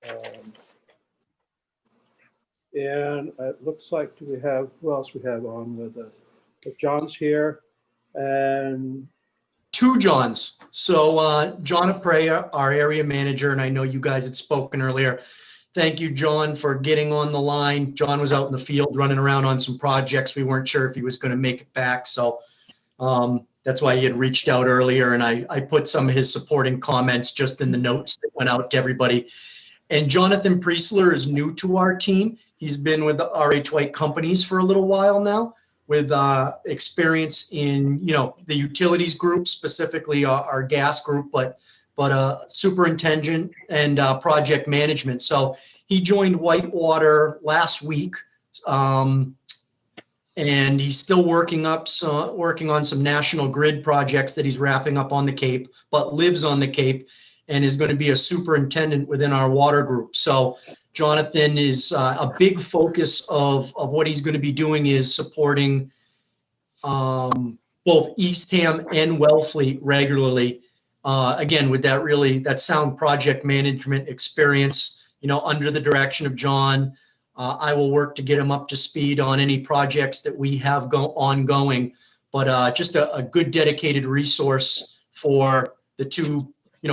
Um, and it looks like, do we have, who else we have on with us? John's here, and Two Johns. So John Aprea, our area manager, and I know you guys had spoken earlier. Thank you, John, for getting on the line. John was out in the field running around on some projects. We weren't sure if he was going to make it back. So that's why he had reached out earlier. And I put some of his supporting comments just in the notes that went out to everybody. And Jonathan Priestler is new to our team. He's been with the RH White Companies for a little while now, with experience in, the utilities group, specifically our gas group, but superintendent and project management. So he joined Whitewater last week, and he's still working on some National Grid projects that he's wrapping up on the Cape, but lives on the Cape and is going to be a superintendent within our water group. So Jonathan is a big focus of what he's going to be doing is supporting both Eastham and Wellfleet regularly. Again, with that sound project management experience, under the direction of John. I will work to get him up to speed on any projects that we have ongoing, but just a good dedicated resource for the two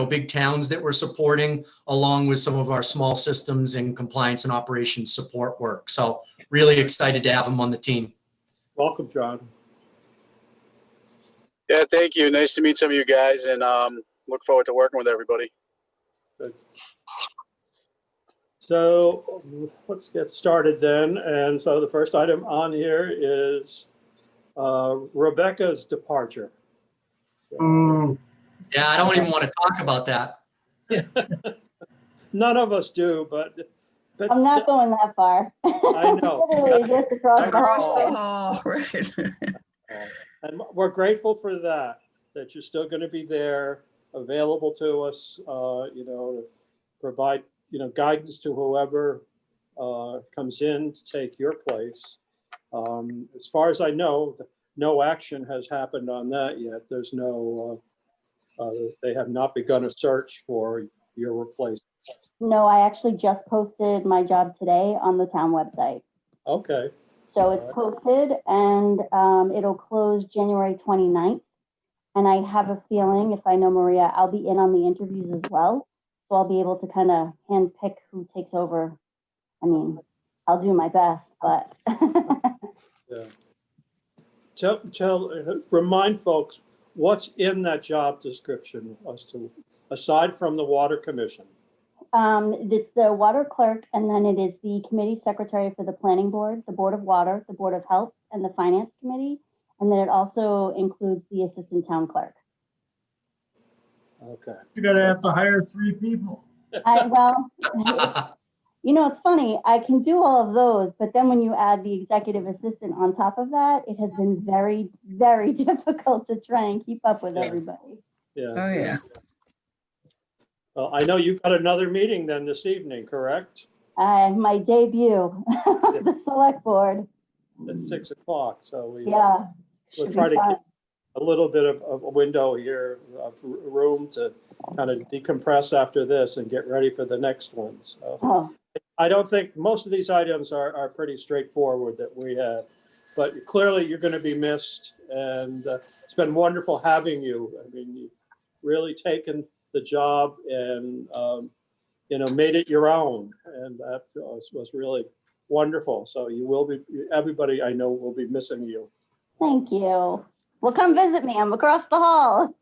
big towns that we're supporting, along with some of our small systems and compliance and operations support work. So really excited to have him on the team. welcome, John. Yeah, thank you. Nice to meet some of you guys, and look forward to working with everybody. Good. So let's get started then. And so the first item on here is Rebecca's departure. So, Yeah, I don't even want to talk about that. none of us do, but I'm not going that far. I know. Literally just across the Across the hall. hall, right. And we're grateful for that you're still going to be there, available to us, to provide, guidance to whoever comes in to take your place. As far as I know, no action has happened on that yet. There's no, they have not begun a search for your replacement. No, I actually just posted my job today on the town website. Okay. So it's posted and it'll close January 29th. And I have a feeling, if I know Maria, I'll be in on the interviews as well. So I'll be able to kind of hand pick who takes over. I mean, I'll do my best, but. Yeah. Remind folks, what's in that job description aside from the Water Commission? It's the water clerk, and then it is the committee secretary for the planning board, the board of water, the board of health, and the finance committee. And then it also includes the assistant town clerk. Okay. You're gonna have to hire 3 people. Well, it's funny. I can do all of those, but then when you add the executive assistant on top of that, it has been very, very difficult to try and keep up with everybody. Yeah. Oh, yeah. Well, I know you've got another meeting then this evening, correct? My debut of the select board. At 6 o'clock. So Yeah. we'll should try be to fun. keep a little bit of a window here of room to kind of decompress after this and get ready for the next one. So Oh, I don't think most of these items are pretty straightforward that we have, but clearly you're going to be missed, and it's been wonderful having you. I mean, you've really taken the job and made it your own, and that was really wonderful. So everybody I know will be missing you. thank you. Well, come visit me. I'm across the hall.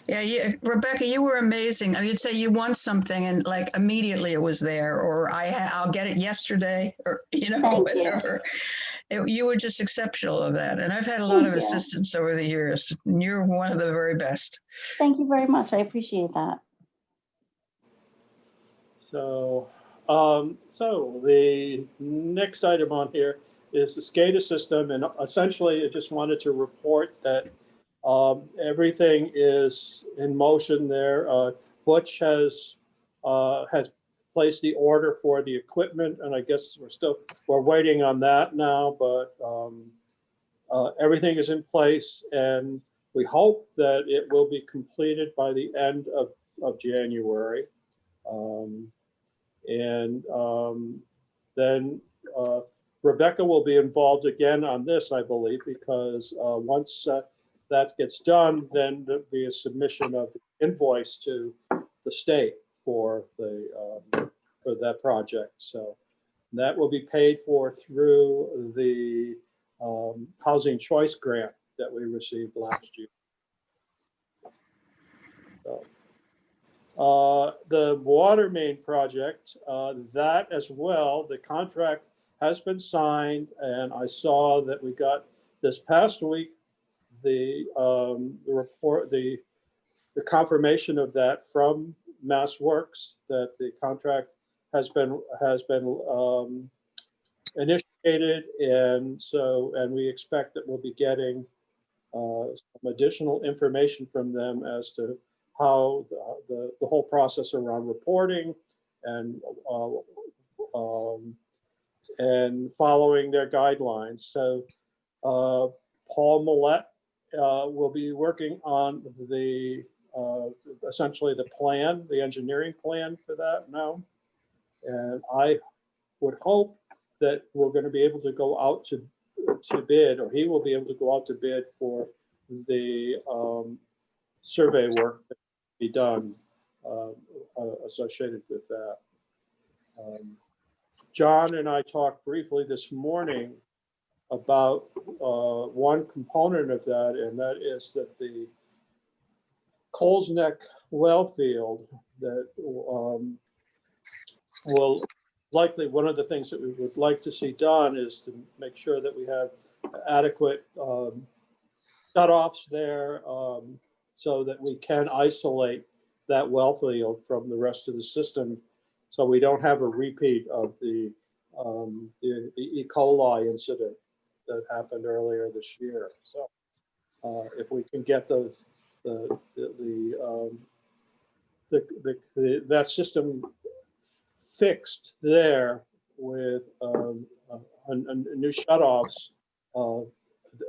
Yeah, Rebecca, you were amazing. I mean, you'd say you want something and like immediately it was there, or I'll get it yesterday, or Thank you. whatever. You were just exceptional of that. And I've had a lot Thank of you. assistants over the years. And you're one of the very best. Thank you very much. I appreciate that. So the next item on here is the SCADA system, and essentially I just wanted to report that everything is in motion there. Butch has placed the order for the equipment, and I guess we're waiting on that now, but everything is in place, and we hope that it will be completed by the end of January. Then Rebecca will be involved again on this, I believe, because once that gets done, then there'll be a submission of the invoice to the state for that project. So that will be paid for through the Housing Choice Grant that we received last year. So, the water main project, that as well, the contract has been signed, and I saw that we got this past week the report, the confirmation of that from Mass Works, that the contract has been initiated, and we expect that we'll be getting some additional information from them as to how the whole process around reporting and following their guidelines. So Paul Millette will be working on the essentially the plan, the engineering plan for that now. And I would hope that we're going to be able to go out to bid, or he will be able to go out to bid for the survey work that will be done associated with that. John and I talked briefly this morning about one component of that, and that is that the Coles Neck well field that will likely, one of the things that we would like to see done is to make sure that we have adequate shutoffs there so that we can isolate that well field from the rest of the system, so we don't have a repeat of the E. coli incident that happened earlier this year. So if we can get that system fixed there with new shutoffs,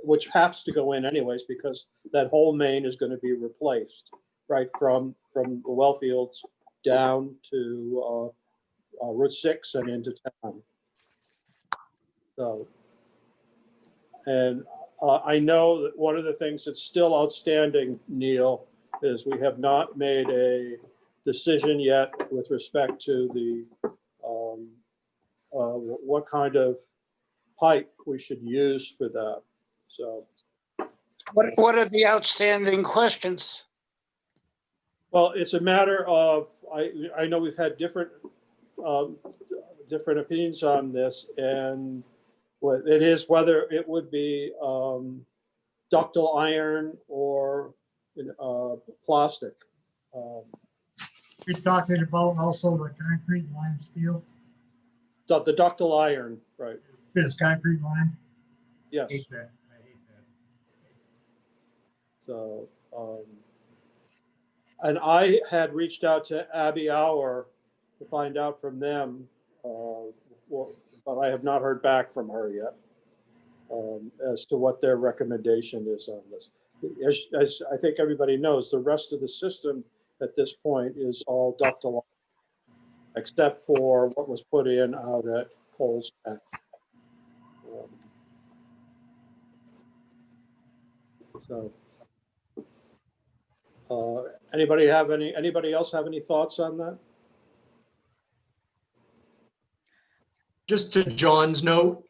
which has to go in anyways, because that whole main is going to be replaced right from the well fields down to Route 6 and into town. So, and I know that one of the things that's still outstanding, Neil, is we have not made a decision yet with respect to the what kind of pipe we should use for that. So, What are the outstanding questions? well, it's a matter of, I know we've had different opinions on this, and what it is, whether it would be ductile iron or plastic. You're talking about also the concrete line steel, The ductile iron, right? this concrete line. Yes. I hate that. So, and I had reached out to Abby Hour to find out from them, but I have not heard back from her yet as to what their recommendation is on this. As I think everybody knows, the rest of the system at this point is all ductile, except for what was put in out at Coles Neck. Anybody else have any thoughts on that? Just to John's note,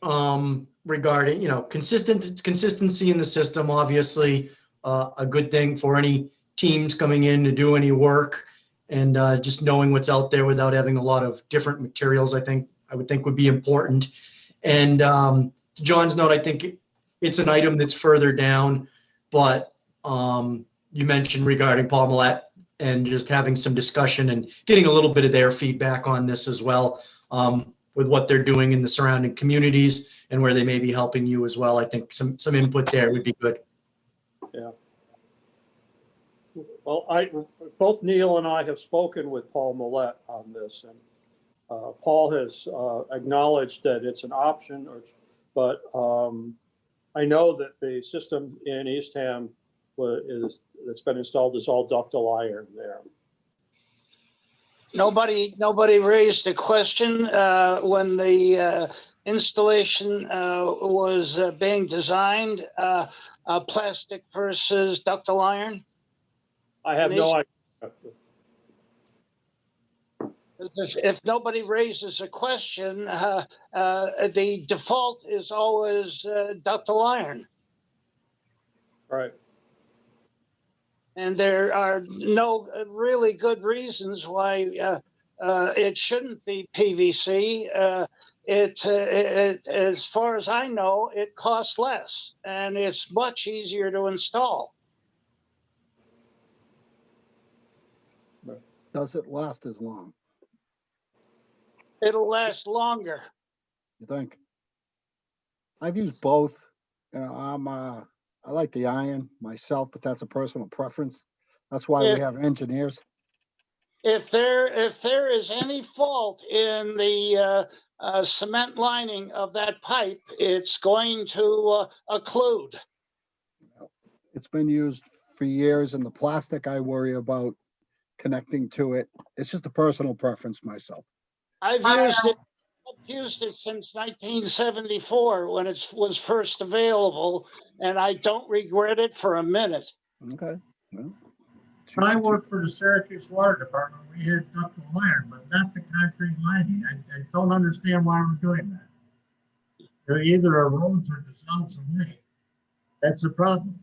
regarding, consistency in the system, obviously, a good thing for any teams coming in to do any work, and just knowing what's out there without having a lot of different materials, I would think would be important. And to John's note, I think it's an item that's further down, but you mentioned regarding Paul Millette and just having some discussion and getting a little bit of their feedback on this as well, with what they're doing in the surrounding communities and where they may be helping you as well. I think some input there would be good. Yeah. Well, both Neil and I have spoken with Paul Millette on this, and Paul has acknowledged that it's an option, but I know that the system in Eastham that's been installed is all ductile iron there. Nobody raised a question when the installation was being designed, plastic versus ductile iron? I have no idea. If nobody raises a question, the default is always ductile iron. Right. And there are no really good reasons why it shouldn't be PVC. As far as I know, it costs less and it's much easier to install. Does it last as long, It'll last longer. you think? I've used both. You know, I like the iron myself, but that's a personal preference. That's why we If- have engineers. If there is any fault in the cement lining of that pipe, it's going to occlude. It's been used for years, and the plastic I worry about connecting to it. It's just a personal preference myself. I've used it since 1974 when it was first available, and I don't regret it for a minute. Okay. Well, When I worked for the Syracuse Water Department, we had ductile iron, but not the concrete lining. I don't understand why we're doing that. They're either erodes or dissolves away. That's the problem.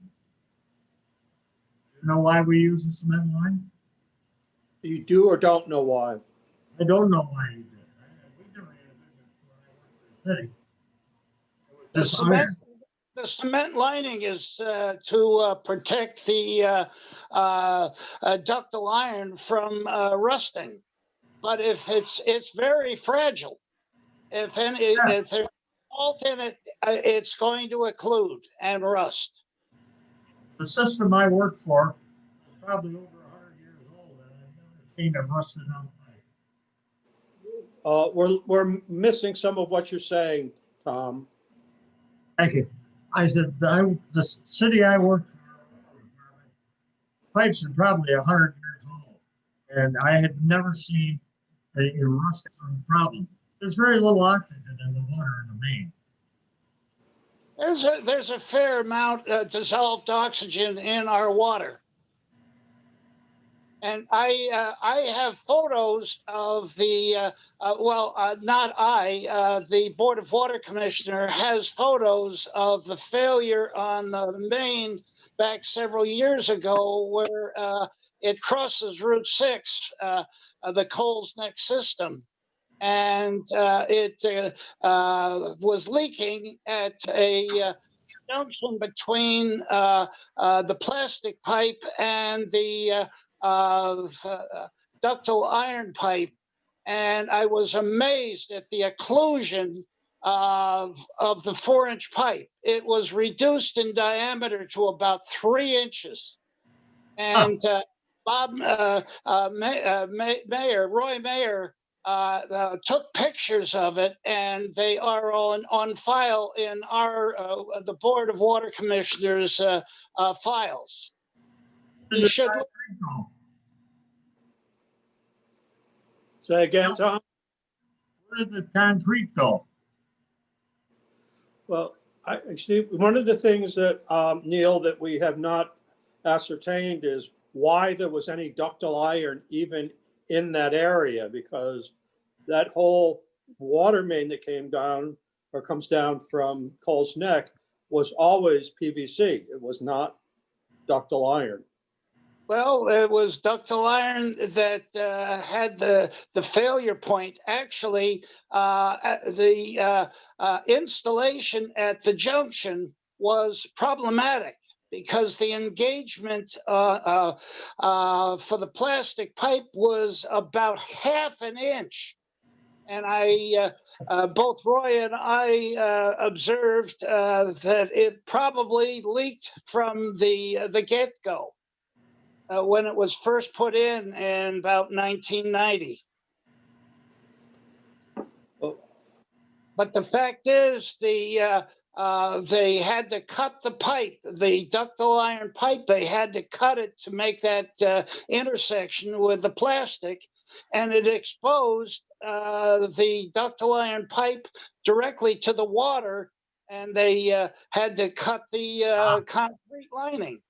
You know why we use the cement line? You do or don't know why? I don't know why you do it. We never had it when I worked for the city. It was just iron. The cement lining is to protect the ductile iron from rusting. But if it's very fragile, if there's fault in it, it's going to occlude and rust. The system I worked for was probably over 100 years old, and I've never seen a rusted out pipe. We're missing some of what you're saying, Tom. Thank you. I said, the city I worked for, pipes are probably 100 years old, and I had never seen a rust problem. There's very little oxygen in the water in the main. There's a fair amount of dissolved oxygen in our water. And I have photos of the, the Board of Water Commissioner has photos of the failure on the main back several years ago where it crosses Route 6, the Coles Neck system. And it was leaking at a junction between the plastic pipe and the ductile iron pipe, and I was amazed at the occlusion of the 4-inch pipe. It was reduced in diameter to about 3 inches, and Roy Mayer took pictures of it, and they are on file in our the Board of Water Commissioners files. You should. Say again, Tom? Where did the concrete go? Well, Steve, one of the things that, Neil, that we have not ascertained is why there was any ductile iron even in that area, because that whole water main that came down or comes down from Coles Neck was always PVC. It was not ductile iron. Well, it was ductile iron that had the failure point. Actually, the installation at the junction was problematic because the engagement for the plastic pipe was about ½ an inch. And both Roy and I observed that it probably leaked from the get-go. When it was first put in about 1990. But the fact is, they had to cut the pipe, the ductile iron pipe. They had to cut it to make that intersection with the plastic, and it exposed the ductile iron pipe directly to the water, and they had to cut the concrete lining.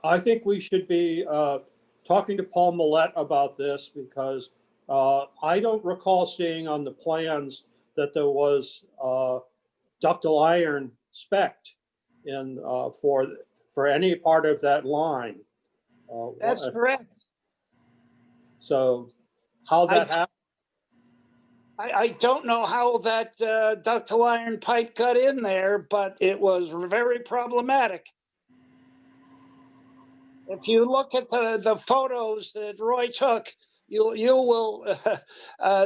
I think we should be talking to Paul Millette about this, because I don't recall seeing on the plans that there was ductile iron spec'd in for any part of that line. That's correct. So how that happened? I don't know how that ductile iron pipe got in there, but it was very problematic. If you look at the photos that Roy took, you will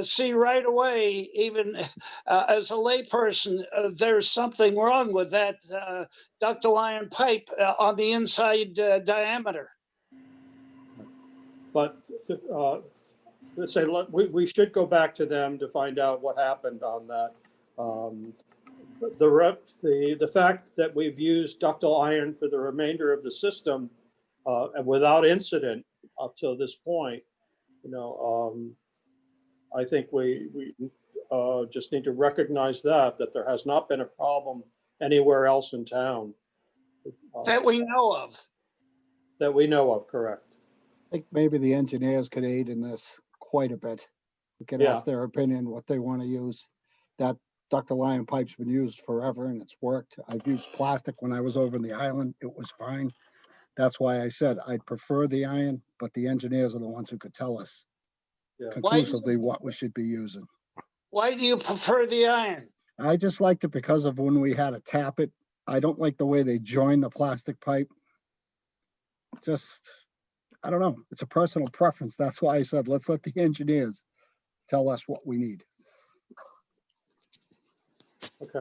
see right away, even as a layperson, there's something wrong with that ductile iron pipe on the inside diameter. But let's say we should go back to them to find out what happened on that. The fact that we've used ductile iron for the remainder of the system and without incident up till this point, I think we just need to recognize that there has not been a problem anywhere else in town. That we know of. That we know of, correct. I think maybe the engineers could aid in this quite a bit. We could ask their opinion, what they want to use. That ductile iron pipe's been used forever and it's worked. I've used plastic when I was over in the island. It was fine. That's why I said I'd prefer the iron, but the engineers are the ones who could tell us conclusively what we should be using. Why do you prefer the iron? I just liked it because of when we had to tap it. I don't like the way they join the plastic pipe. Just, I don't know. It's a personal preference. That's why I said, let's let the engineers tell us what we need. Okay.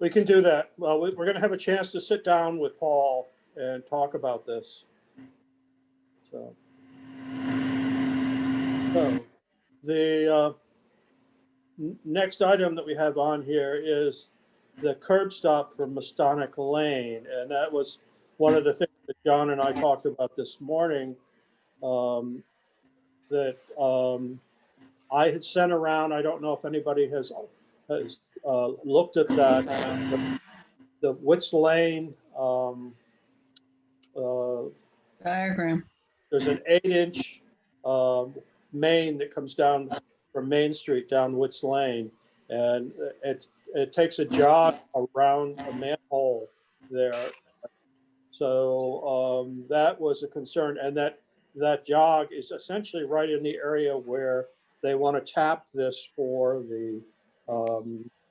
We can do that. Well, we're going to have a chance to sit down with Paul and talk about this. So the next item that we have on here is the curb stop for Masonic Lane. And that was one of the things that John and I talked about this morning, that I had sent around. I don't know if anybody has looked at that. The Witz Lane Diagram. there's an 8-inch main that comes down from Main Street down Witz Lane, and it takes a jog around a manhole there. So that was a concern, and that jog is essentially right in the area where they want to tap this for the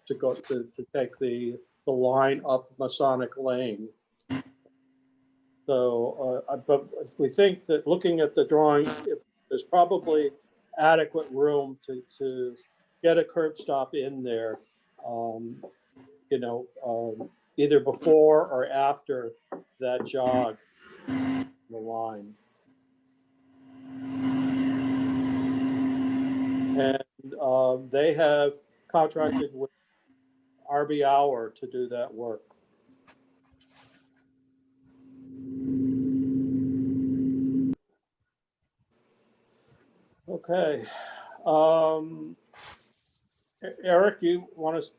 to take the line up Masonic Lane. So, but we think that looking at the drawing, there's probably adequate room to get a curb stop in there, either before or after that jog the line. And they have contracted with RB Hour to do that work. Okay. Eric, you want to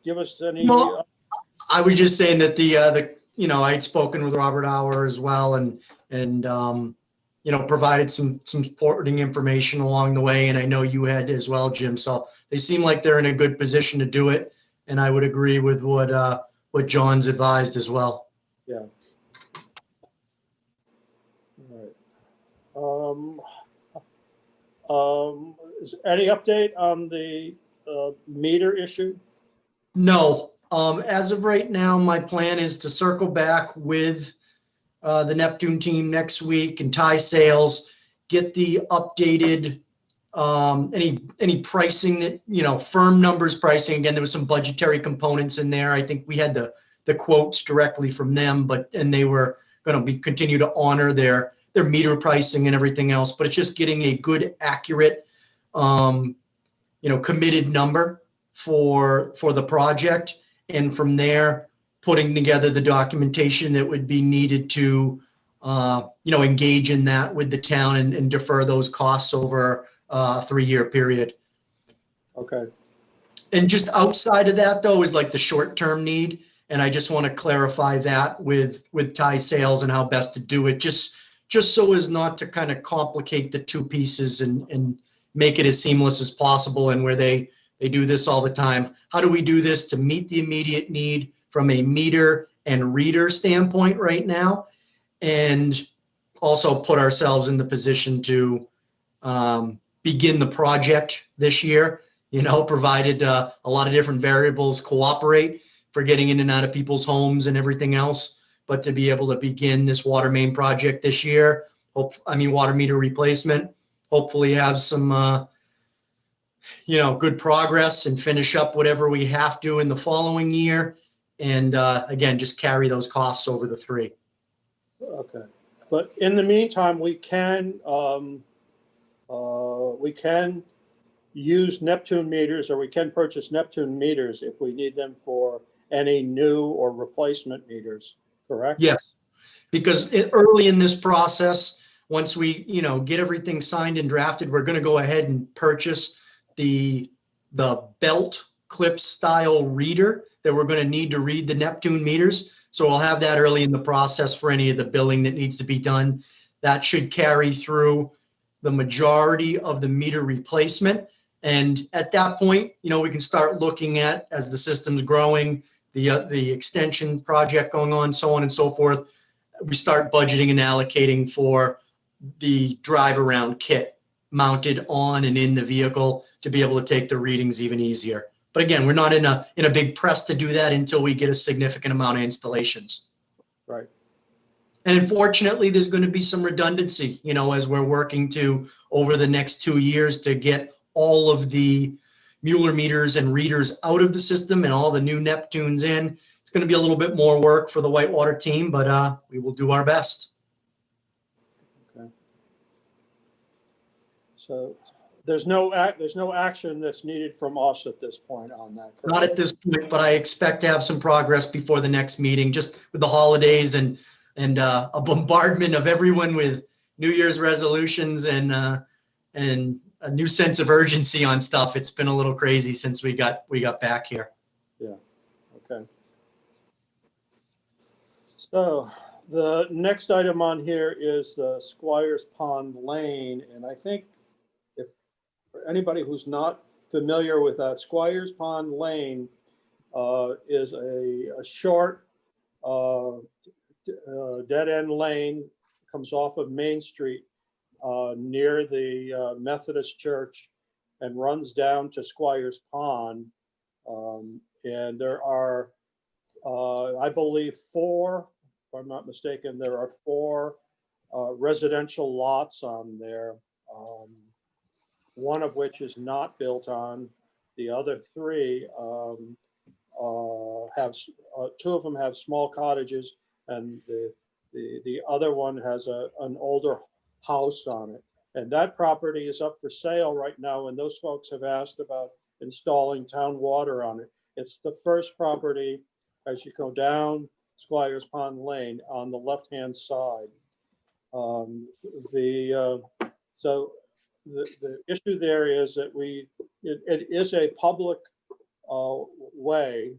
give us any? No, I was just saying that I'd spoken with Robert Hour as well, and provided some supporting information along the way, and I know you had as well, Jim. So they seem like they're in a good position to do it, and I would agree with what John's advised as well. Yeah. All right. Is there any update on the meter issue? No. As of right now, my plan is to circle back with the Neptune team next week and tie sales, get the updated any pricing that, firm numbers pricing. Again, there was some budgetary components in there. I think we had the quotes directly from them, and they were going to continue to honor their meter pricing and everything else, but it's just getting a good, accurate, committed number for the project. And from there, putting together the documentation that would be needed to engage in that with the town and defer those costs over a 3-year period. Okay, And just outside of that, though, is like the short-term need. And I just want to clarify that with Thai sales and how best to do it, just so as not to kind of complicate the two pieces and make it as seamless as possible. And where they do this all the time. How do we do this to meet the immediate need from a meter and reader standpoint right now? And also put ourselves in the position to begin the project this year, provided a lot of different variables cooperate for getting in and out of people's homes and everything else. But to be able to begin this water main project this year, water meter replacement, hopefully have some, good progress and finish up whatever we have to in the following year. And again, just carry those costs over the 3. okay. But in the meantime, we can use Neptune meters, or we can purchase Neptune meters if we need them for any new or replacement meters, correct? Yes, because early in this process, once we, get everything signed and drafted, we're going to go ahead and purchase the belt clip style reader that we're going to need to read the Neptune meters. So we'll have that early in the process for any of the billing that needs to be done. That should carry through the majority of the meter replacement. And at that point, we can start looking at, as the system's growing, the extension project going on, so on and so forth, we start budgeting and allocating for the drive around kit mounted on and in the vehicle to be able to take the readings even easier. But again, we're not in a big press to do that until we get a significant amount of installations. Right. And unfortunately, there's going to be some redundancy, as we're working to over the next 2 years to get all of the Mueller meters and readers out of the system and all the new Neptunes in. It's going to be a little bit more work for the Whitewater team, but we will do our best. Okay. So there's no action that's needed from us at this point on that, correct? Not at this point, but I expect to have some progress before the next meeting, just with the holidays and a bombardment of everyone with New Year's resolutions and a new sense of urgency on stuff. It's been a little crazy since we got back here. Yeah, okay. So the next item on here is Squires Pond Lane. And I think if for anybody who's not familiar with that, Squires Pond Lane is a short dead-end lane, comes off of Main Street near the Methodist Church and runs down to Squires Pond. And there are, I believe, 4, if I'm not mistaken, there are 4 residential lots on there, one of which is not built on. The other 3 have, 2 of them have small cottages, and the other one has an older house on it. And that property is up for sale right now, and those folks have asked about installing town water on it. It's the first property as you go down Squires Pond Lane on the left-hand side. So the issue there is that it is a public way,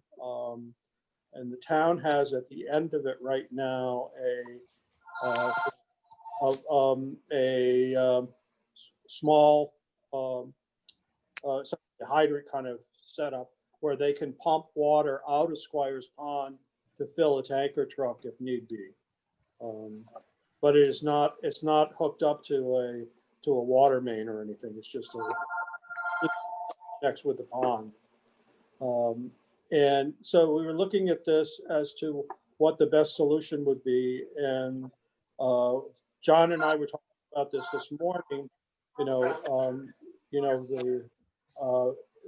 and the town has at the end of it right now a small hydrant kind of setup where they can pump water out of Squires Pond to fill a tanker truck if need be. But it's not hooked up to a water main or anything. It's just next with the pond. And so we were looking at this as to what the best solution would be. And John and I were talking about this morning.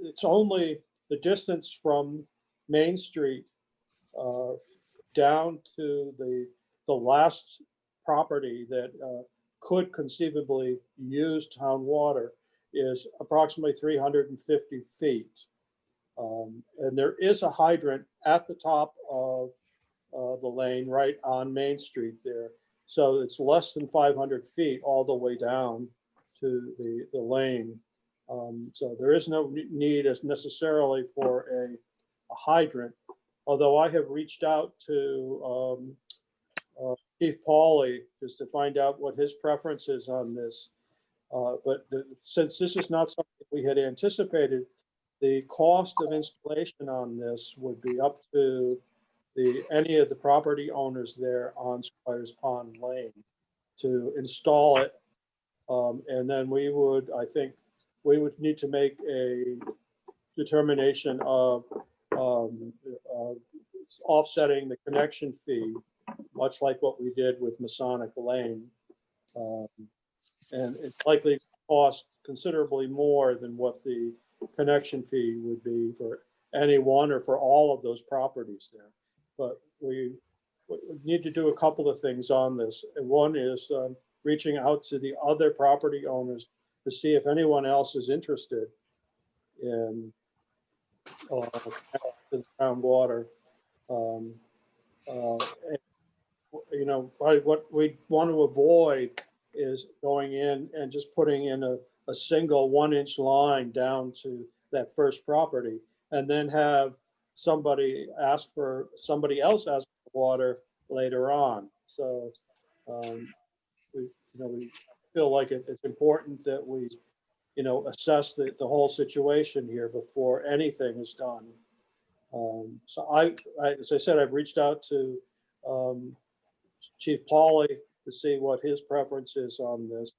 It's only the distance from Main Street down to the last property that could conceivably use town water is approximately 350 feet. And there is a hydrant at the top of the lane right on Main Street there. So it's less than 500 feet all the way down to the lane. So there is no need as necessarily for a hydrant, although I have reached out to Chief Pauly just to find out what his preference is on this. Since this is not something we had anticipated, the cost of installation on this would be up to any of the property owners there on Squires Pond Lane to install it. And then I think we would need to make a determination of offsetting the connection fee, much like what we did with Masonic Lane. And it's likely to cost considerably more than what the connection fee would be for any one or for all of those properties there. But we need to do a couple of things on this. And one is reaching out to the other property owners to see if anyone else is interested in the groundwater. What we want to avoid is going in and just putting in a single 1-inch line down to that first property and then have somebody else ask for water later on. So we feel like it's important that we assess the whole situation here before anything is done. So as I said, I've reached out to Chief Pauly to see what his preference is on this.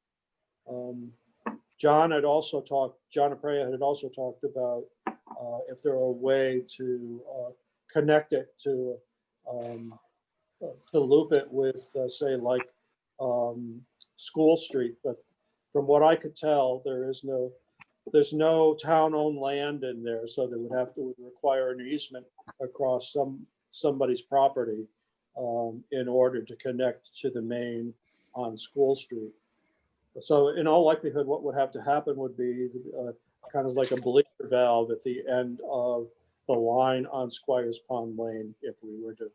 John Aprea had also talked about if there were a way to connect it to loop it with, say, like School Street. But from what I could tell, there's no town-owned land in there, so they would require an easement across somebody's property in order to connect to the main on School Street. So in all likelihood, what would have to happen would be kind of like a bleeder valve at the end of the line on Squires Pond Lane if we were to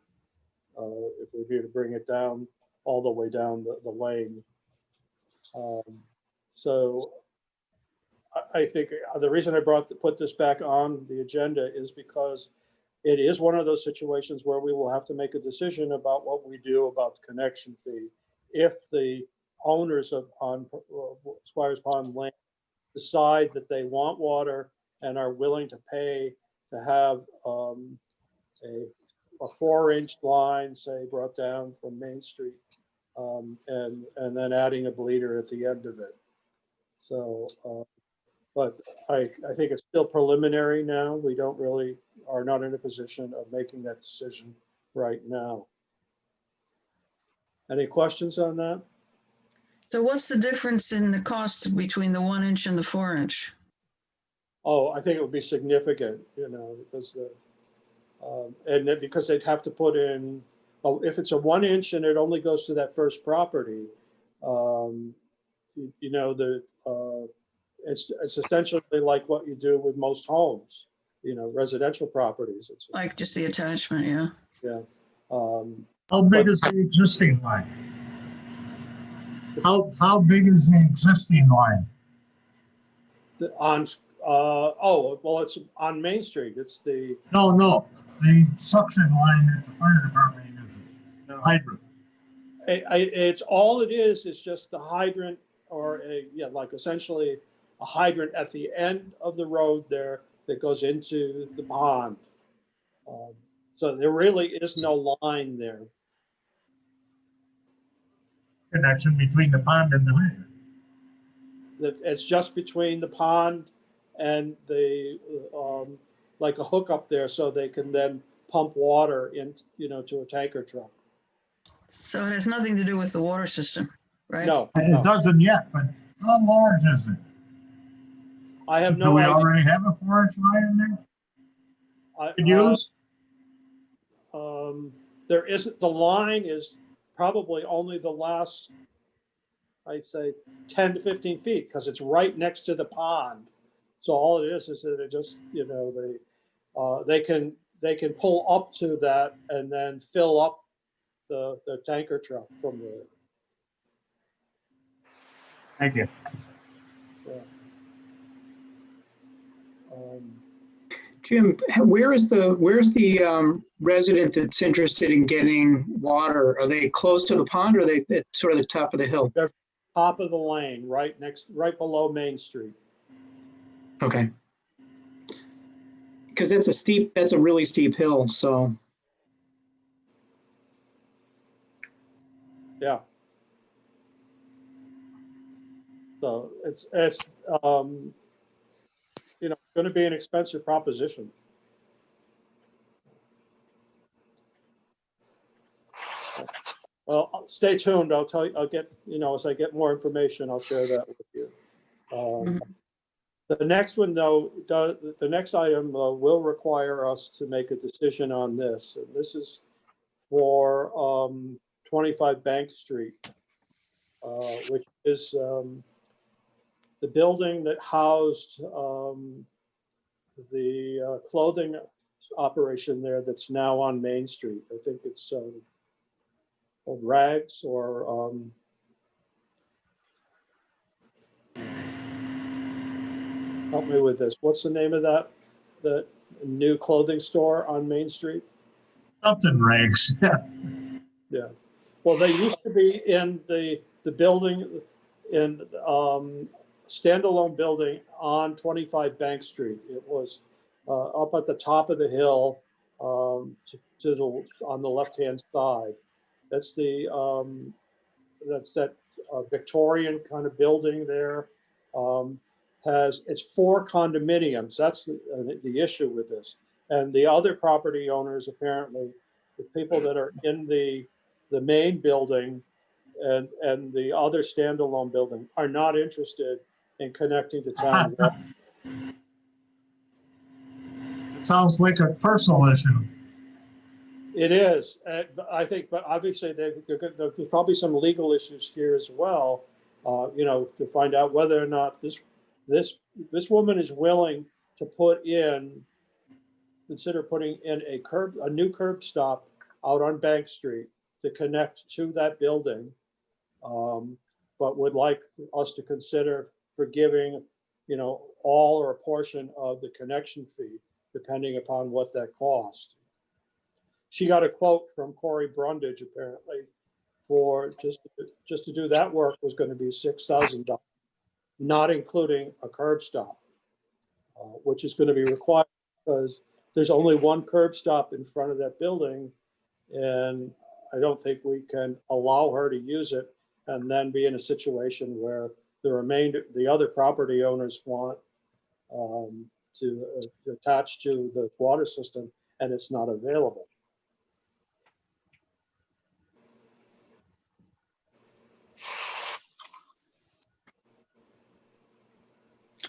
bring it down all the way down the lane. So I think the reason I put this back on the agenda is because it is one of those situations where we will have to make a decision about what we do about the connection fee. If the owners on Squires Pond Lane decide that they want water and are willing to pay to have a 4-inch line, say, brought down from Main Street, and then adding a bleeder at the end of it. So, but I think it's still preliminary now. We are not in a position of making that decision right now. Any questions on that? So what's the difference in the cost between the 1-inch and the 4-inch? Oh, I think it would be significant, because because they'd have to put in, if it's a 1-inch and it only goes to that first property, it's essentially like what you do with most homes, residential properties. It's Like just the attachment, yeah. Yeah. How big is the existing line? How big is the existing line? It's on Main Street. It's the No, the suction line that the fire department uses, the hydrant. it's all it is just the hydrant, or essentially a hydrant at the end of the road there that goes into the pond. So there really is no line there. Connection between the pond and the hydrant. It's just between the pond and the like a hook up there, so they can then pump water in, to a tanker truck. So it has nothing to do with the water system, right? No, It doesn't yet, but how large is it? I have Do no we idea. already have a 4-inch line in there? Could use? There isn't. The line is probably only the last, I'd say, 10 to 15 feet, because it's right next to the pond. So all it is that it just, they can pull up to that and then fill up the tanker truck from there. Thank you. Um, Jim, where's the resident that's interested in getting water? Are they close to the pond or are they at sort of the top of the hill? Top of the lane, right below Main Street. Okay. Because that's a really steep hill, so. Yeah. So it's going to be an expensive proposition. Well, stay tuned. I'll tell you, I'll get, as I get more information, I'll share that with you. The next one, though, the next item will require us to make a decision on this. And this is for 25 Bank Street, which is the building that housed the clothing operation there that's now on Main Street. I think it's called Rags or help me with this. What's the name of the new clothing store on Main Street? Something Rags. Yeah. Well, they used to be in the building in standalone building on 25 Bank Street. It was up at the top of the hill on the left-hand side. That's that Victorian kind of building there. It's 4 condominiums. That's the issue with this. And the other property owners, apparently, the people that are in the main building and the other standalone building are not interested in connecting to town water. Sounds like a personal issue. It is, I think, but obviously there's probably some legal issues here as well. To find out whether or not this woman is willing to consider putting in a new curb stop out on Bank Street to connect to that building, but would like us to consider forgiving, all or a portion of the connection fee, depending upon what that cost. She got a quote from Corey Brundage, apparently, for just to do that work was going to be $6,000, not including a curb stop, which is going to be required because there's only one curb stop in front of that building, and I don't think we can allow her to use it and then be in a situation where the other property owners want to attach to the water system and it's not available.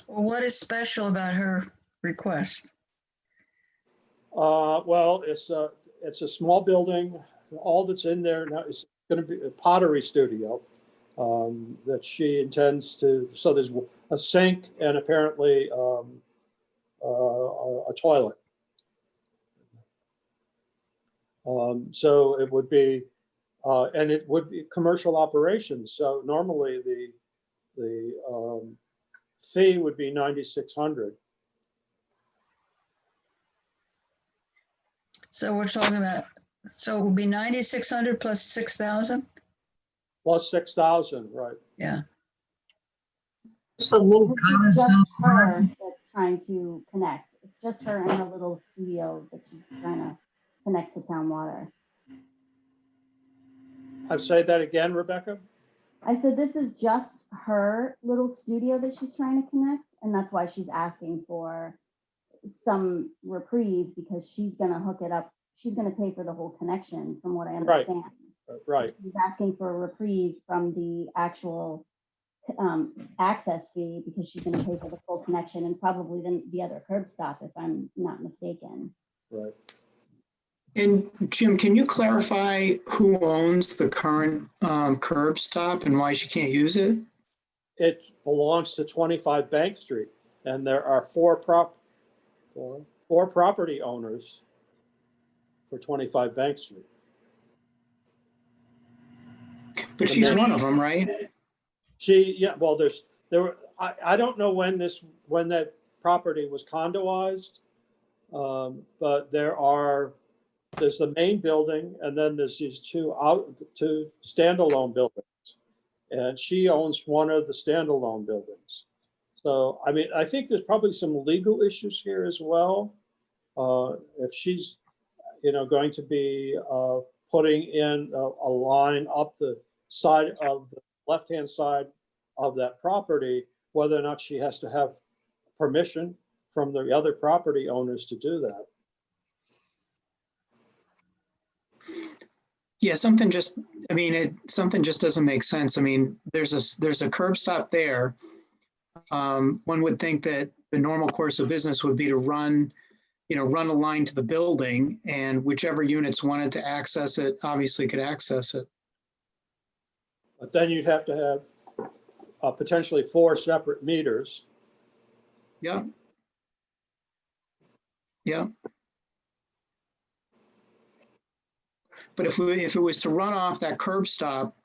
Well, what is special about her request? Well, it's a small building. All that's in there now is going to be a pottery studio that she intends to. So there's a sink and apparently a toilet. So it would be, and it would be commercial operations. So normally the fee would be $9,600. So we're talking about, so it would be 9,600 plus 6,000? Plus 6,000, right? Yeah. Just a little It's comment. just sounds her right. that's trying to connect. It's just her in her little studio that she's trying to connect to town water. I'd say that again, Rebecca. I said, this is just her little studio that she's trying to connect, and that's why she's asking for some reprieve, because she's gonna hook it up. She's gonna pay for the whole connection, from what I understand. Right. She's asking for a reprieve from the actual access fee, because she's gonna pay for the full connection and probably the other curb stop, if I'm not mistaken. Right. And Jim, can you clarify who owns the current curb stop and why she can't use it? It belongs to 25 Bank Street, and there are four property owners for 25 Bank Street. But she's one of them, right? Yeah, well, I don't know when that property was condoized. But there's the main building, and then there's these two standalone buildings. And she owns one of the standalone buildings. So, I mean, I think there's probably some legal issues here as well. If she's, going to be putting in a line up the side of the left-hand side of that property, whether or not she has to have permission from the other property owners to do that. Yeah, something just doesn't make sense. I mean, there's a curb stop there. One would think that the normal course of business would be to run a line to the building, and whichever units wanted to access it, obviously could access it. But then you'd have to have potentially 4 separate meters. Yeah. Yeah. But if it was to run off that curb stop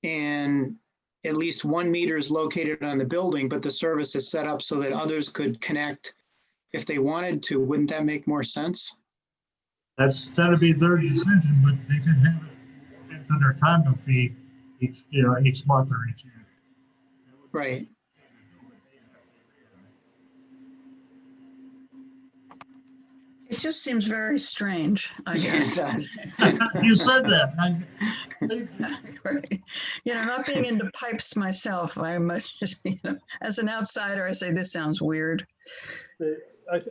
and at least 1 meter is located on the building, but the service is set up so that others could connect if they wanted to, wouldn't that make more sense? That's gotta be their decision, but they could have it into their condo fee each month or each year. Right. It just seems very strange, I Yeah, it guess. does. You said that. Right. Not being into pipes myself, I must just, as an outsider, I say this sounds weird.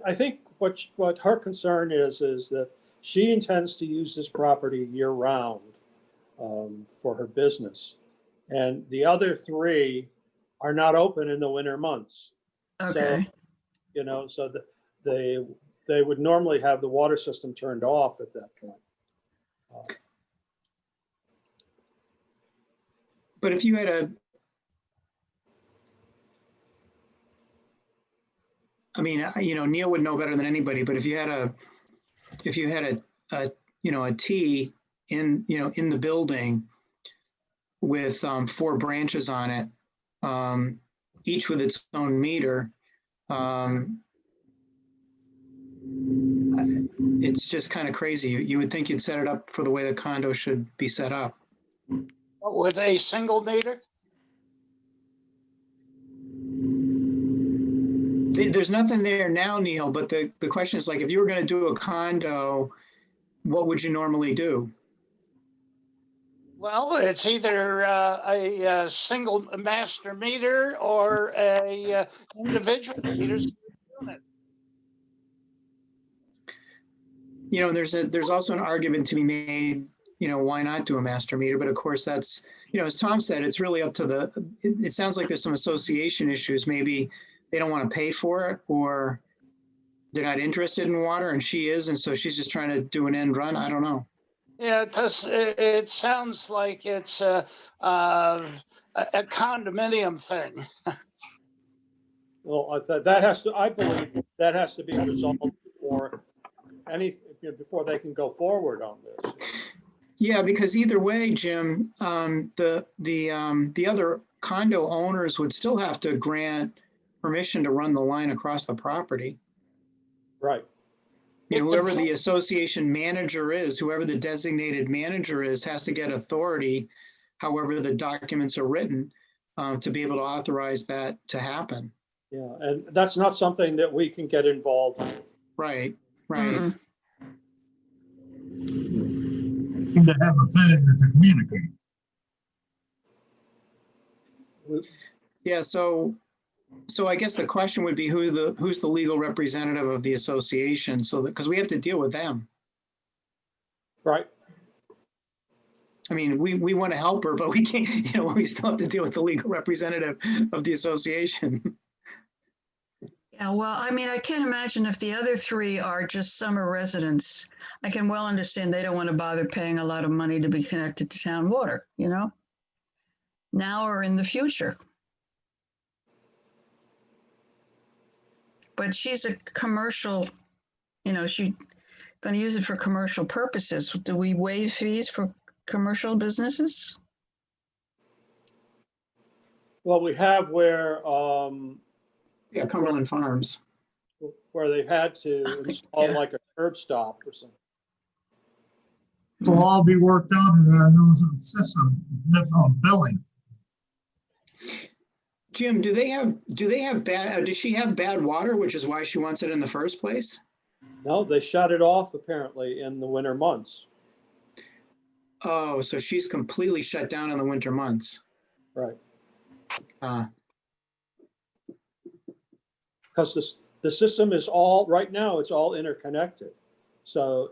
I think what her concern is that she intends to use this property year round for her business. And the other 3 are not open in the winter months. Okay. So, they would normally have the water system turned off at that point. But if you had Neil would know better than anybody, but if you had a T in the building with 4 branches on it, each with its own meter, it's just kind of crazy. You would think you'd set it up for the way the condo should be set up. With a single meter? There's nothing there now, Neil, but the question is, like, if you were going to do a condo, what would you normally do? Well, it's either a single master meter or a individual meter unit. There's also an argument to be made, why not do a master meter? But of course, that's, as Tom said, it's really up to it sounds like there's some association issues. Maybe they don't want to pay for it, or they're not interested in water, and she is, and so she's just trying to do an end run. I don't know. Yeah, it sounds like it's a condominium thing. Well, I believe that has to be resolved before they can go forward on this. Yeah, because either way, Jim, the other condo owners would still have to grant permission to run the line across the property. Right. Whoever the association manager is, whoever the designated manager is, has to get authority, however the documents are written, to be able to authorize that to happen. Yeah, and that's not something that we can get involved in. Right. Mm-mm. To have a failure to communicate. Yeah, so I guess the question would be who's the legal representative of the association, so that, because we have to deal with them. Right. I mean, we want to help her, but we can't, we still have to deal with the legal representative of the association. Yeah, well, I mean, I can't imagine if the other 3 are just summer residents. I can well understand they don't want to bother paying a lot of money to be connected to town water, now or in the future. But she's a commercial, she's going to use it for commercial purposes. Do we waive fees for commercial businesses? Well, we have where, Yeah, Cumberland Farms. where they had to install Yeah. like a curb stop or something. It'll all be worked out in our new system of billing. Jim, do they have bad, does she have bad water, which is why she wants it in the first place? No, they shut it off apparently in the winter months. Oh, so she's completely shut down in the winter months. Right. Uh, Because the system is all, right now, it's all interconnected. So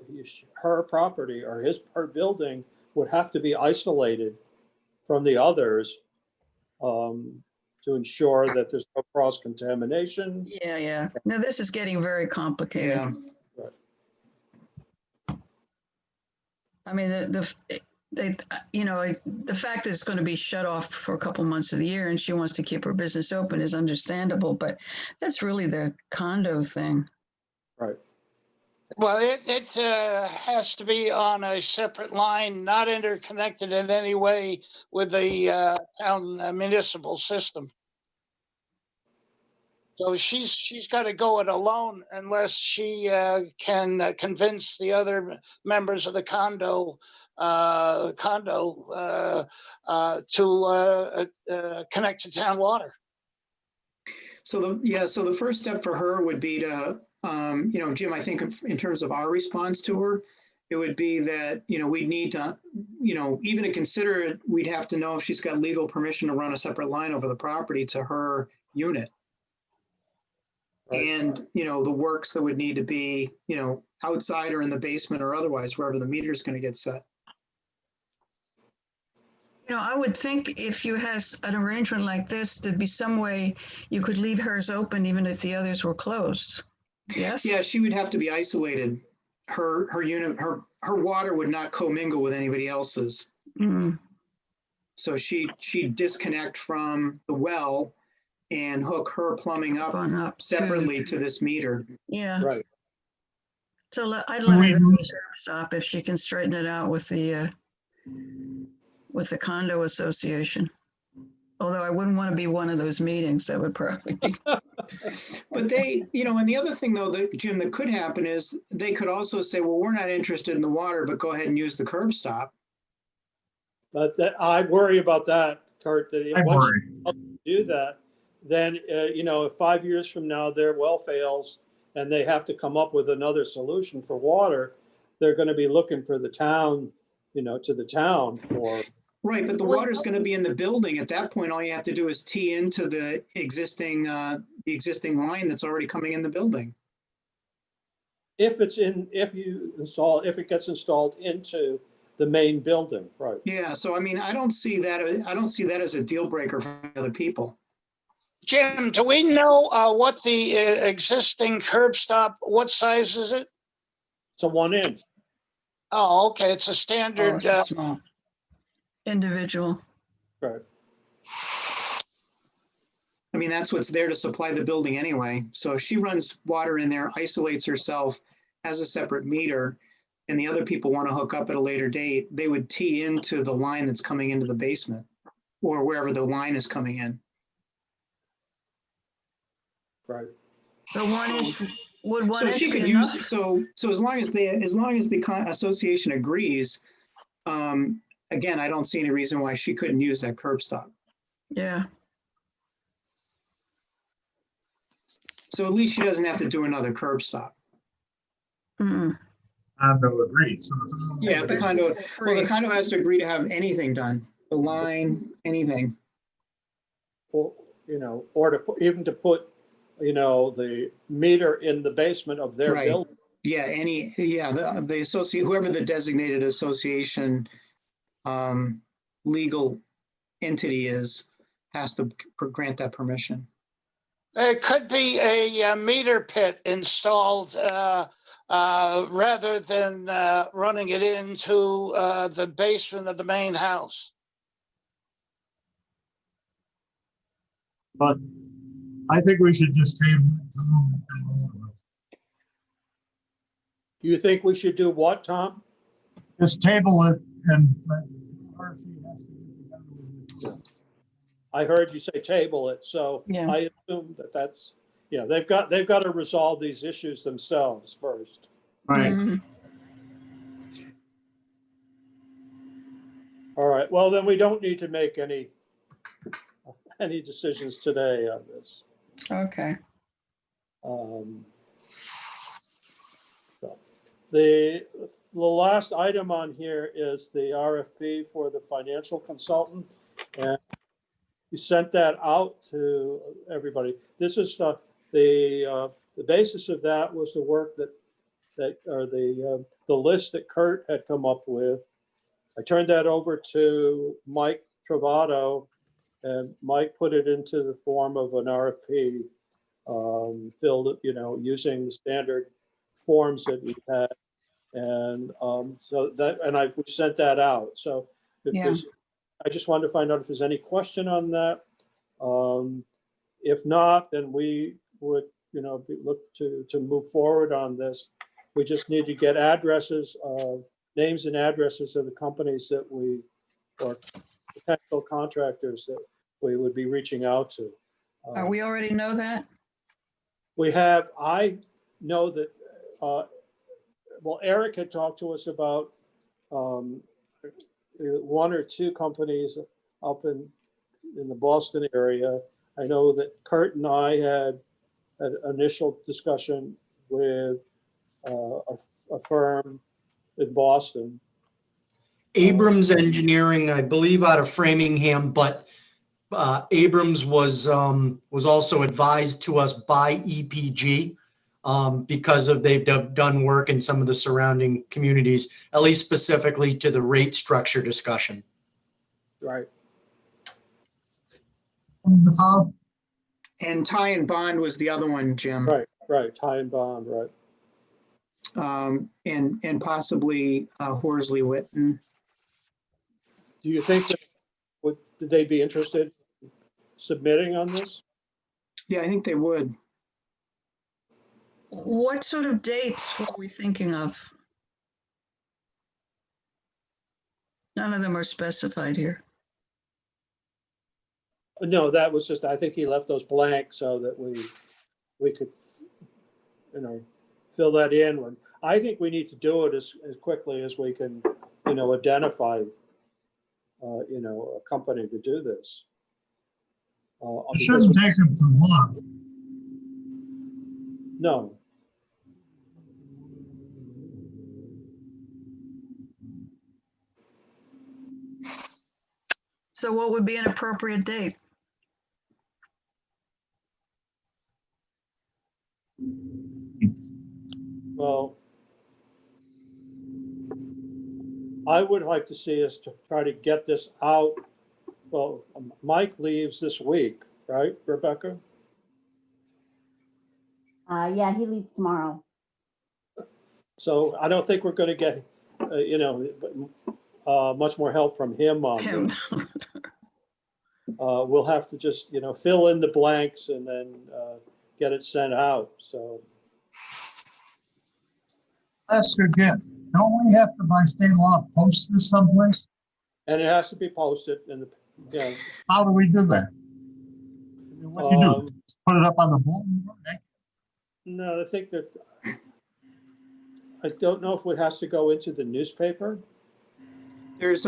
her property or her building would have to be isolated from the others to ensure that there's no cross contamination. Yeah, yeah. No, this is getting very complicated. yeah. I mean, the fact that it's going to be shut off for a couple months of the year and she wants to keep her business open is understandable, but that's really the condo thing. Right. Well, it has to be on a separate line, not interconnected in any way with the town municipal system. So she's got to go it alone unless she can convince the other members of the condo to connect to town water. So the first step for her would be to, Jim, I think in terms of our response to her, it would be that, we'd need to, even to consider it, we'd have to know if she's got legal permission to run a separate line over the property to her unit. Right. And, the works that would need to be, outside or in the basement or otherwise, wherever the meter is going to get set. I would think if you had an arrangement like this, there'd be some way you could leave hers open even if the others were closed. Yes? Yeah, she would have to be isolated. Her unit, her water would not commingle with anybody else's. Mm, So she'd disconnect from the well and hook her plumbing up gone up to- separately to this meter. Yeah. Right. So I'd let her We go to lose- the curb stop if she can straighten it out with the condo association. Although I wouldn't want to be one of those meetings, that would probably be. But they, and the other thing though, Jim, that could happen is they could also say, well, we're not interested in the water, but go ahead and use the curb stop. But I worry about that, Kurt, that I once worry. you do that, then, if 5 years from now their well fails and they have to come up with another solution for water, they're going to be looking for the town, to the town for. Right, but the water's going to be in the building. At that point, all you have to do is tee into the existing line that's already coming in the building. If it gets installed into the main building, right? Yeah, so I mean, I don't see that as a deal breaker for other people. Jim, do we know what the existing curb stop, what size is it? It's a 1 inch. Oh, okay, it's a Oh, standard. it's small. Individual. Right. I mean, that's what's there to supply the building anyway. So if she runs water in there, isolates herself, has a separate meter, and the other people want to hook up at a later date, they would tee into the line that's coming into the basement or wherever the line is coming in. Right. So 1 inch, would 1 So inch she be could enough? use, so as long as the association agrees, again, I don't see any reason why she couldn't use that curb stop. Yeah. So at least she doesn't have to do another curb stop. Mm. Condo agreed, so it's all. Yeah, the condo, well, Free. the condo has to agree to have anything done, the line, anything. Or, or to put, the meter in the basement of their Right. building. Yeah, the associate, whoever the designated association legal entity is, has to grant that permission. It could be a meter pit installed rather than running it into the basement of the main house. But I think we should just table it. You think we should do what, Tom? Just table it and. I heard you say table it, so Yeah. I assume that that's, yeah, they've got to resolve these issues themselves first. Right. Mhm. All right, well, then we don't need to make any decisions today on this. Okay. So The last item on here is the RFP for the financial consultant. And we sent that out to everybody. This is the basis of that was the work that or the list that Kurt had come up with. I turned that over to Mike Travato, and Mike put it into the form of an RFP, filled it, using the standard forms that we had. And so that, and we sent that out. So if Yeah. there's, I just wanted to find out if there's any question on that. If not, then we would, look to move forward on this. We just need to get addresses, names and addresses of the companies that or potential contractors that we would be reaching out to. We already know that? I know that, well, Eric had talked to us about one or two companies up in the Boston area. I know that Kurt and I had an initial discussion with a firm in Boston. Abrams Engineering, I believe out of Framingham, but Abrams was also advised to us by EPG because they've done work in some of the surrounding communities, at least specifically to the rate structure discussion. Right. And Ty and Bond was the other one, Jim. Right. Ty and Bond, right. And possibly Horsley Witten. Do you think that would they be interested in submitting on this? Yeah, I think they would. What sort of dates were we thinking of? None of them are specified here. No, that was just, I think he left those blank so that we could, fill that in. I think we need to do it as quickly as we can, identify, a company to do this. It shouldn't take them too long. No. So what would be an appropriate date? Well, I would like to see us to try to get this out. Well, Mike leaves this week, right, Rebecca? Yeah, he leaves tomorrow. So I don't think we're going to get, much more help from him on Him. this. We'll have to just, fill in the blanks and then get it sent out. So. That's good, Jim. Don't we have to, by state law, post this someplace? And it has to be posted and, How do we do that? What do you do? Put it up on the bulletin board? No, I think that, I don't know if it has to go into the newspaper. There's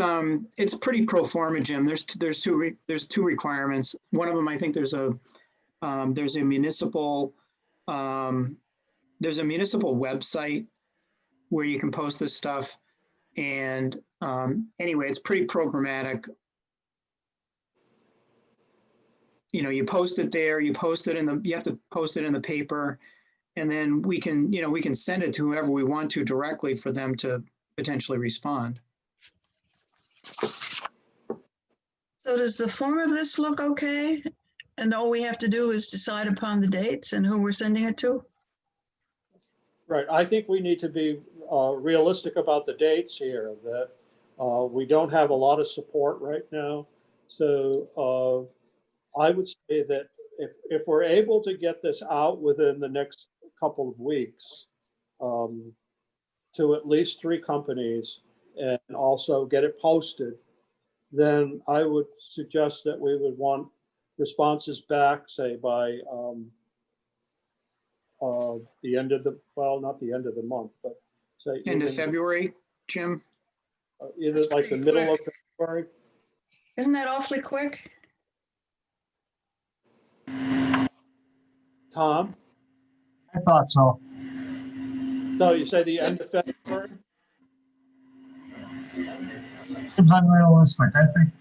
it's pretty pro forma, Jim. There's two requirements. One of them, I think there's a municipal website where you can post this stuff. And anyway, it's pretty programmatic. You post it there, you have to post it in the paper, and then we can send it to whoever we want to directly for them to potentially respond. So does the form of this look okay? And all we have to do is decide upon the dates and who we're sending it to? Right. I think we need to be realistic about the dates here, that we don't have a lot of support right now. So I would say that if we're able to get this out within the next couple of weeks to at least 3 companies and also get it posted, then I would suggest that we would want responses back, say by the end of the, well, not the end of the month, but say End of even, February, Jim? either That's like the pretty middle of quick. February. Isn't that awfully quick? Tom, I thought so. so you say the end of February? It's unrealistic. I think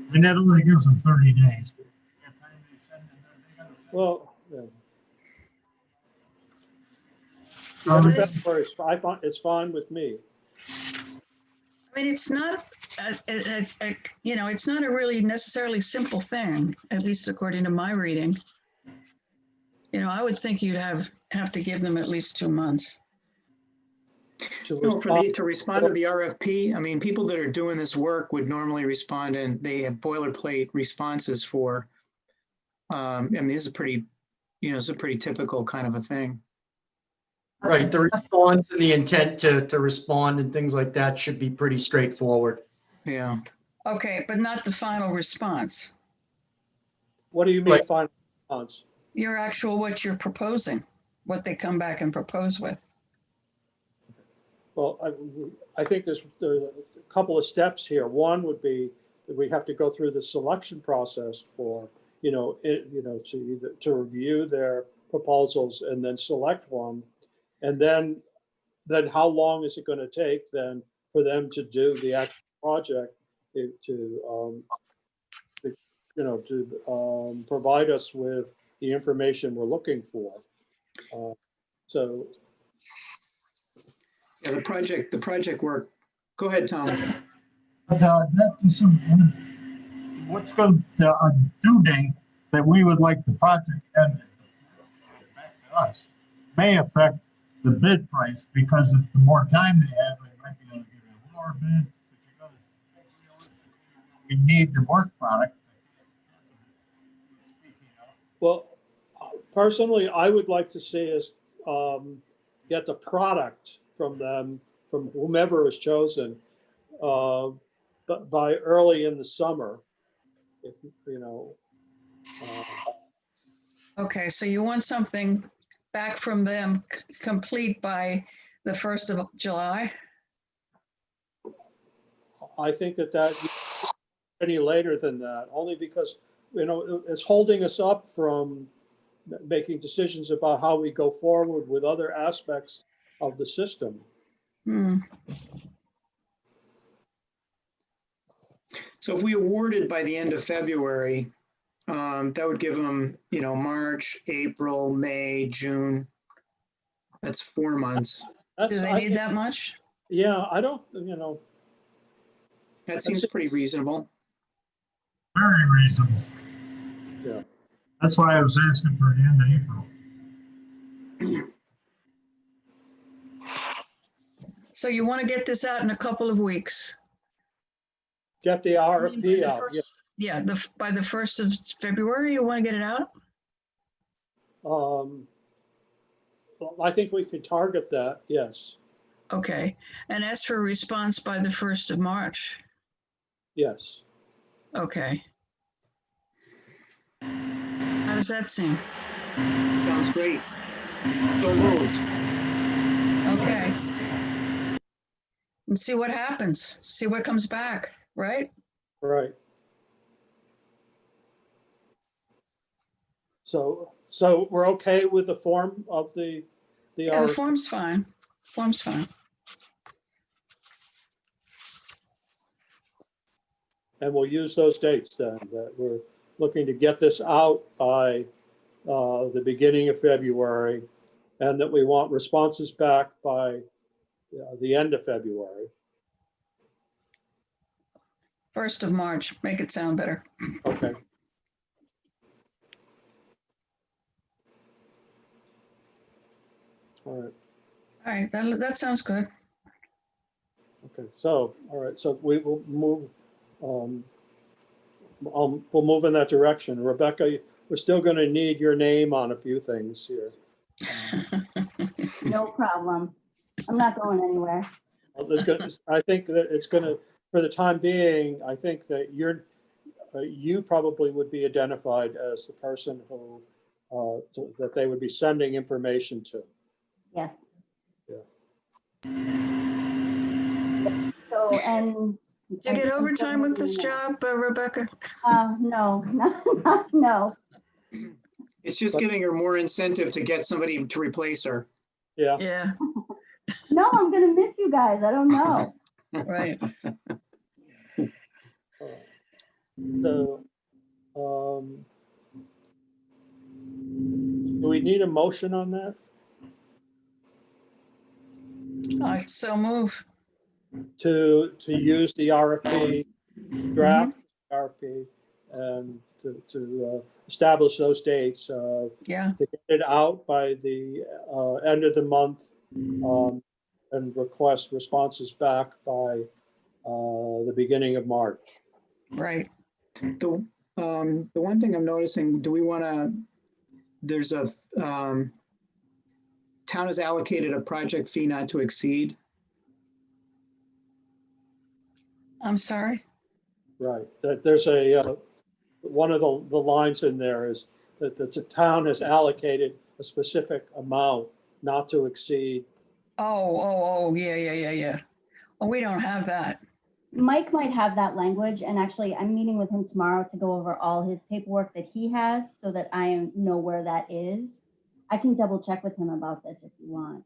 I mean, that only gives them 30 days. Well, yeah. The Um, end of February is, I find, it's fine with me. I mean, it's not, you know, it's not a really necessarily simple thing, at least according to my reading. You know, I would think you'd have to give them at least 2 months. To No, respond. to respond to the RFP, I mean, people that are doing this work would normally respond and they have boilerplate responses for, I mean, this is a pretty, you know, it's a pretty typical kind of a thing. Right, the response and the intent to respond and things like that should be pretty straightforward. Yeah. Okay, but not the final response. What do you mean Right. final response? Your actual, what you're proposing, what they come back and propose with. Well, I think there's a couple of steps here. One would be that we have to go through the selection process for, to review their proposals and then select one. And then how long is it going to take then for them to do the actual project to provide us with the information we're looking for. So Yeah, the project work. Go ahead, Tom. that is some, what's going to due date that we would like the project and back to us may affect the bid price, because if the more time they have, they might be able to give you a lower bid. But we need the work product. well, personally, I would like to see us get the product from them, from whomever is chosen, but by early in the summer. If, Okay, so you want something back from them complete by the 1st of July? I think that any later than that, only because, it's holding us up from making decisions about how we go forward with other aspects of the system. Hmm. So if we awarded by the end of February, that would give them, March, April, May, June. That's 4 months. That's, Do they need that much? Yeah, I don't, That seems pretty reasonable. Very reasonable. Yeah. That's why I was asking for the end of April. So you want to get this out in a couple of weeks? Get the RFP out. Yeah. Yeah, by the 1st of February, you want to get it out? Well, I think we could target that, yes, Okay, and as for response by the 1st of March, yes. okay. How does that seem? Sounds great. So moved. Okay. And see what happens, see what comes back, right? Right. So we're okay with the form of the Yeah, the RFP? form's fine, form's fine. And we'll use those dates then, that we're looking to get this out by the beginning of February, and that we want responses back by the end of February. 1st of March, make it sound better. Okay. All right. All right, that sounds good. Okay. So, all right. So we will move. We'll move in that direction. Rebecca, we're still going to need your name on a few things here. No problem. I'm not going anywhere. I think that it's gonna, for the time being, I think that you probably would be identified as the person who, that they would be sending information to. Yes. Yeah. So, and. Did you get overtime with this job, Rebecca? No, no. It's just giving her more incentive to get somebody to replace her. Yeah. Yeah, No, I'm gonna miss you guys. I don't know. right. So, do we need a motion on that? I so move. To use the RFP, draft RFP, and to establish those dates, Yeah, to get it out by the end of the month, and request responses back by the beginning of March. right. The one thing I'm noticing, do we want to, there's a, town has allocated a project fee not to exceed. I'm sorry. Right, that there's a, one of the lines in there is that the town has allocated a specific amount not to exceed. Oh, yeah. Well, we don't have that. Mike might have that language, and actually, I'm meeting with him tomorrow to go over all his paperwork that he has so that I know where that is. I can double check with him about this if you want.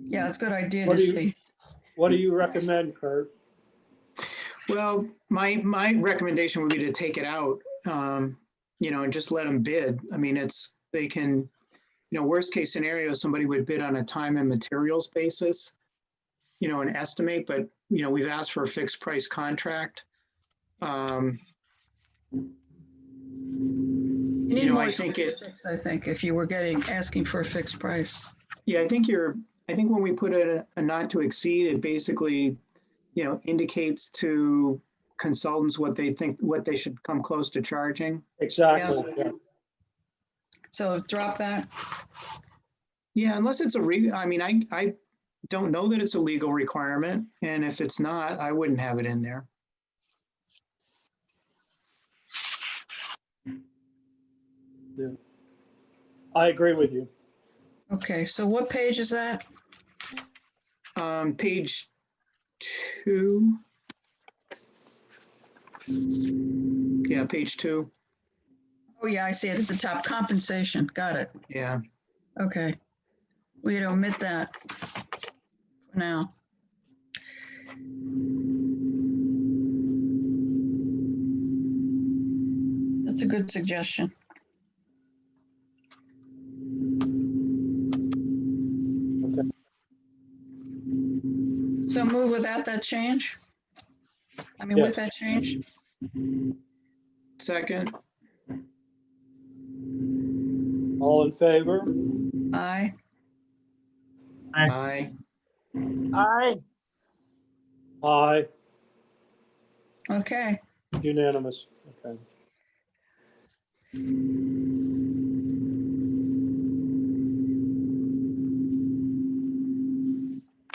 Yeah, it's a good idea What to do you- see. What do you recommend, Kurt? Well, my recommendation would be to take it out, and just let them bid. I mean, they can, worst case scenario, somebody would bid on a time and materials basis, an estimate, but, we've asked for a fixed price contract. You need more I think specifics, I think, if you were asking for a fixed price. Yeah, I think when we put a not to exceed, it basically, indicates to consultants what they should come close to charging. Exactly. Yeah. So drop that. Yeah, unless it's I don't know that it's a legal requirement, and if it's not, I wouldn't have it in there. Yeah. I agree with you. Okay, so what page is that? Page 2. Yeah, page 2. Oh, yeah, I see it at the top. Compensation. Got it. Yeah. Okay. We'd omit that for now. That's a good suggestion. Okay. So move without that change? I mean, Yes. with that change? Second. All in favor? Aye. Aye. Aye. Aye, Okay. unanimous. Okay.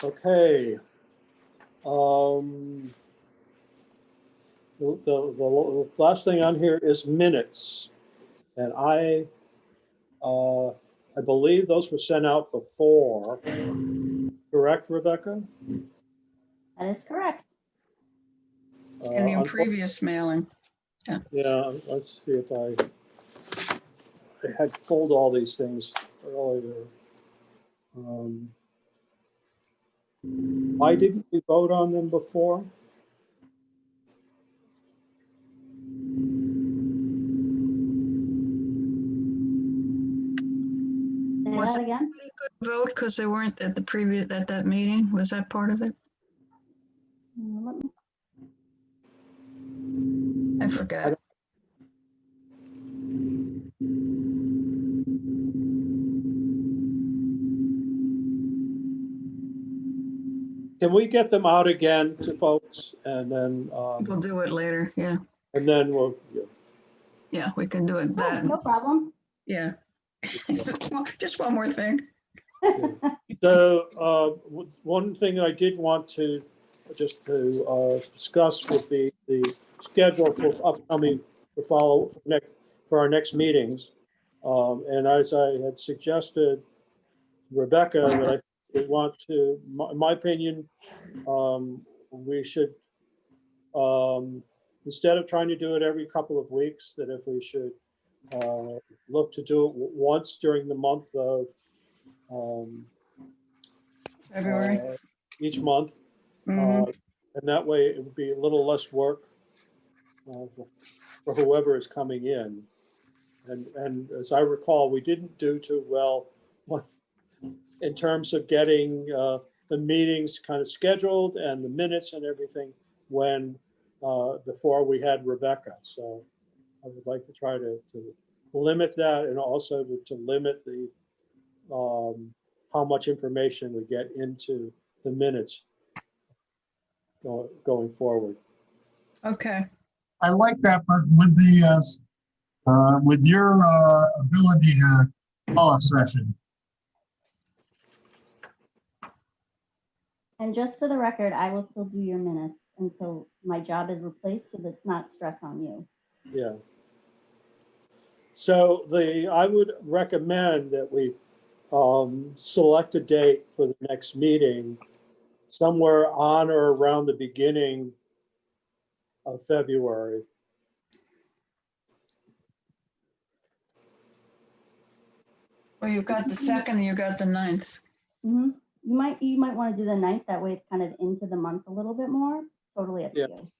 Okay. The last thing on here is minutes. And I believe those were sent out before. Correct, Rebecca? That is correct. In your previous mailing. Yeah, let's see if I had pulled all these things earlier. Why didn't we vote on them before? Say Was that it- again? Vote because they weren't at that meeting? Was that part of it? Let me- I forgot. Can we get them out again to folks and then, We'll do it later. Yeah. and then we'll, Yeah, we can do it. Oh, That, no problem. yeah. Just one more thing. So, one thing I did want to just to discuss would be the schedule for upcoming, for our next meetings. And as I had suggested, Rebecca, that I want to, in my opinion, we should, instead of trying to do it every couple of weeks, that if we should look to do it once during the month of February. each month. Mhm. And that way it would be a little less work for whoever is coming in. And as I recall, we didn't do too well in terms of getting the meetings kind of scheduled and the minutes and everything when before we had Rebecca. So I would like to try to limit that, and also to limit the how much information we get into the minutes going forward. Okay. I like that, but with your ability to call a session. And just for the record, I will still do your minutes until my job is replaced, so that's not stress on you. Yeah. So I would recommend that we select a date for the next meeting somewhere on or around the beginning of February. Well, you've got the 2nd and you've got the 9th. Mhm. You might want to do the 9th, that way it's kind of into the month a little bit more. Totally up to Yeah. you.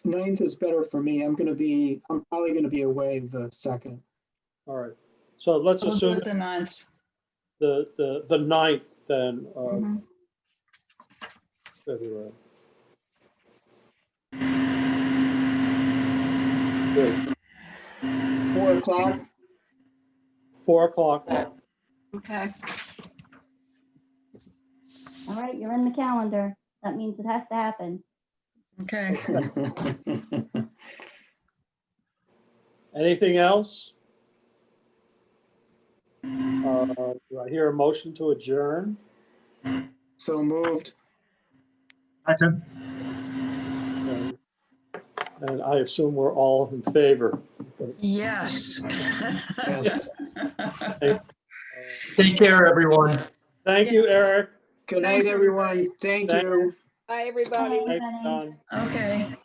9th is better for me. I'm probably gonna be away the 2nd. All right. So let's We'll do assume it the 9th. the 9th then of Mhm. February. Good. 4:00. 4:00. Okay. All right, you're in the calendar. That means it has to happen. Okay. Anything else? Do I hear a motion to adjourn? So moved. Second, And I assume we're all in favor. Yes. Yes. Take care, everyone. Thank you, Eric. Good night, Thanks, everyone. Thank Thank you. Bye, everybody. Bye, Thanks, everybody. Don. Okay.